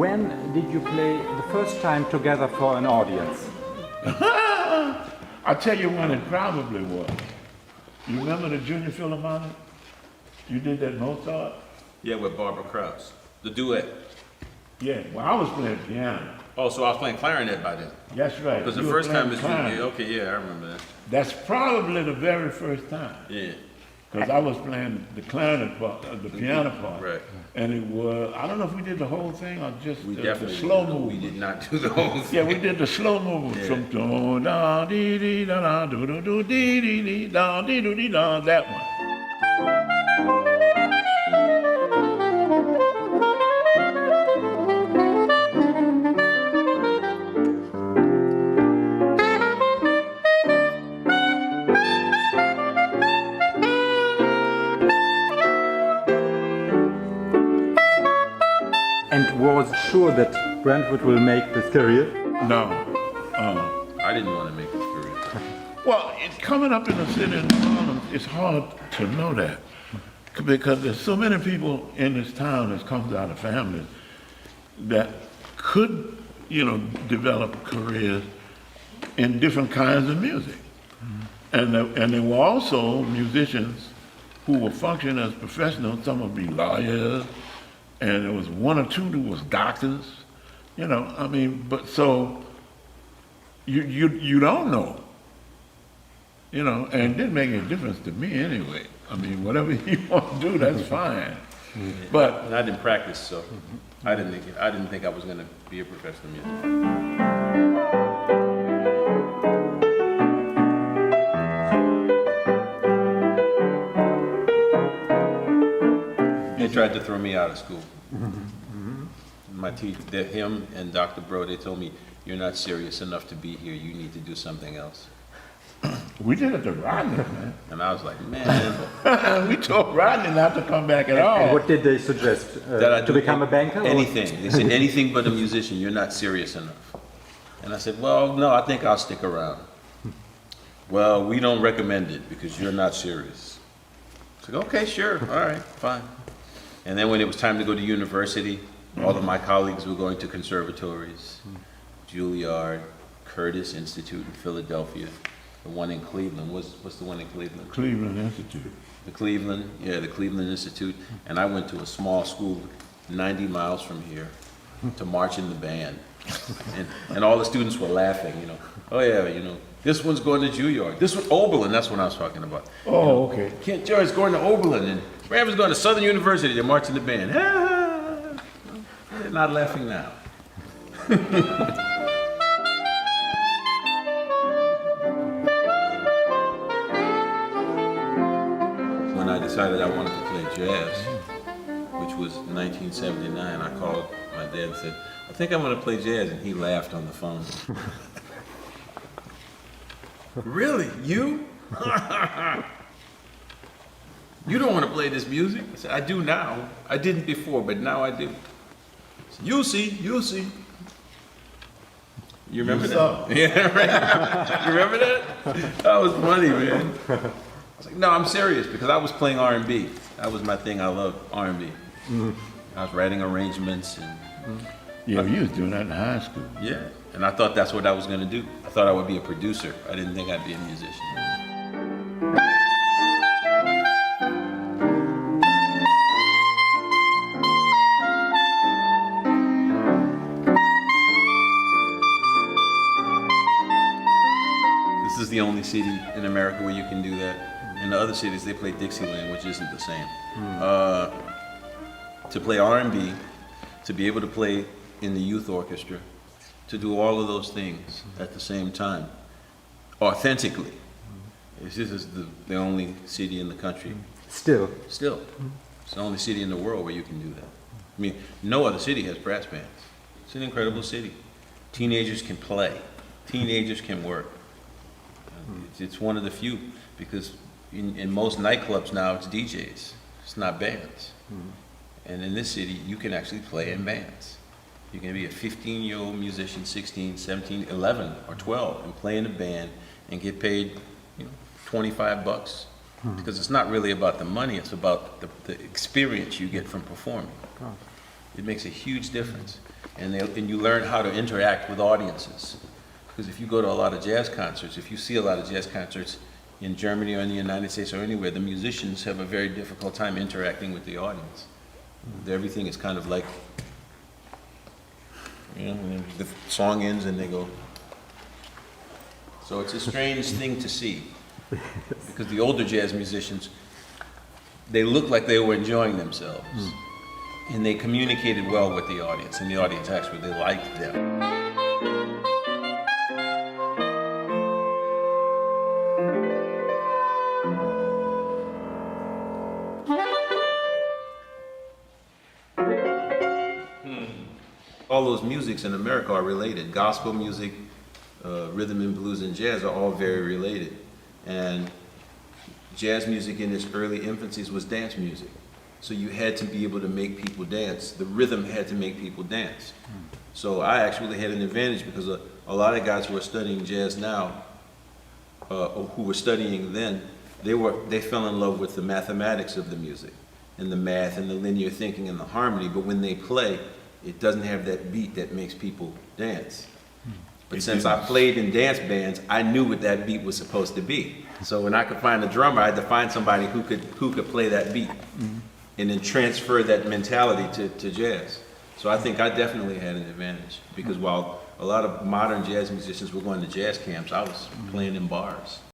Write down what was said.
when did you play the first time together for an audience? I'll tell you when it probably was. You remember the Junior Philharmonic? You did that Mozart? Yeah, with Barbara Krause. The duet. Yeah, well, I was playing piano. Oh, so I was playing clarinet by then. That's right. Because the You were first time playing is clarinet. okay, yeah, I remember that. That's probably the very first time. Yeah. Because I was playing the clarinet part, the piano part. Right. And it was, I don't know if we did the whole thing or just We the definitely slow did. movement. We did not do the whole thing. Yeah, we did the slow movement Yeah. from do da dee dee da da do do do dee dee dee da dee do dee da, that one. And was sure that Brantford will make this career? No. I didn't want to make this career. Well, coming up in the city of New Orleans, it's hard to know that because there's so many people in this town that comes out of families that could, develop careers in different kinds of music. And there were also musicians who were functioning as professionals. Some would be lawyers, and there was one or two who was doctors. But so you don't know. And it didn't make any difference to me anyway. Whatever you want to do, that's fine. But And I didn't practice, so I didn't think I was going to be a professional musician. They tried to throw me out of school. My teacher, him and Dr. Bro, they told me, "You're not serious enough to be here. You need to do something else." we did it to Rodney, man. And I was like, man, We told Rodney not to come back at And all. what did they suggest? that I To do become a banker? or- Anything. They said, anything but a musician. You're not serious enough. And I said, well, no, I think I'll stick around. Well, we don't recommend it because you're not serious. I said, okay, sure, all right, fine. And then when it was time to go to university, all of my colleagues were going to conservatories, Juilliard, Curtis Institute in Philadelphia, the one in Cleveland. What's the one in Cleveland? Cleveland Institute. The Cleveland Institute. And I went to a small school 90 miles from here to march in the band. And all the students were laughing, Oh yeah, this one's going to Juilliard. This one, Oberlin, that's what I was talking about. Oh, okay. Kent George's going to Oberlin, and Branford's going to Southern University. They're marching the band. They're not laughing now. When I decided I wanted to play jazz, which was 1979, I called my dad and said, I think I'm going to play jazz, and he laughed on the phone. Really? You? You don't want to play this music? I said, I do now. I didn't before, but now I do. I said, you'll see. You remember that? Yeah, right. You remember that? That was funny, man. I was like, no, I'm serious, because I was playing R&B. That was my thing. I loved R&B. I was writing arrangements and Yeah, you was doing that in high school. yeah, and I thought that's what I was going to do. I thought I would be a producer. I didn't think I'd be a musician. This is the only city in America where you can do that. In the other cities, they play Dixieland, which isn't the same. To play R&B, to be able to play in the youth orchestra, to do all of those things at the same time, authentically. This is the only city in the country. Still. Still, it's the only city in the world where you can do that. No other city has brass bands. It's an incredible city. Teenagers can play. Teenagers can work. It's one of the few, because in most nightclubs now, it's DJs. It's not bands. And in this city, you can actually play in bands. You can be a 15-year-old musician, 16, 17, 11, or 12, and play in a band and get paid, $25. Because it's not really about the money, it's about the experience you get from performing. It makes a huge difference. And you learn how to interact with audiences. Because if you go to a lot of jazz concerts, if you see a lot of jazz concerts in Germany or in the United States or anywhere, the musicians have a very difficult time interacting with the audience. Everything is kind of like, you know, the song ends and they go. So it's a strange thing to see. Because the older jazz musicians, they looked like they were enjoying themselves. And they communicated well with the audience, and the audience actually, they liked them. All those musics in America are related. Gospel music, rhythm and blues, and jazz are all very related. And jazz music in its early infancies was dance music. So you had to be able to make people dance. The rhythm had to make people dance. So I actually had an advantage because a lot of guys who are studying jazz now, or who were studying then, they fell in love with the mathematics of the music, and the math, and the linear thinking, and the harmony. But when they play, it doesn't have that beat that makes people dance. But since I played in dance bands, I knew what that beat was supposed to be. So when I could find a drummer, I had to find somebody who could play that beat, and then transfer that mentality to jazz. So I think I definitely had an advantage, because while a lot of modern jazz musicians were going to jazz camps, I was playing in bars.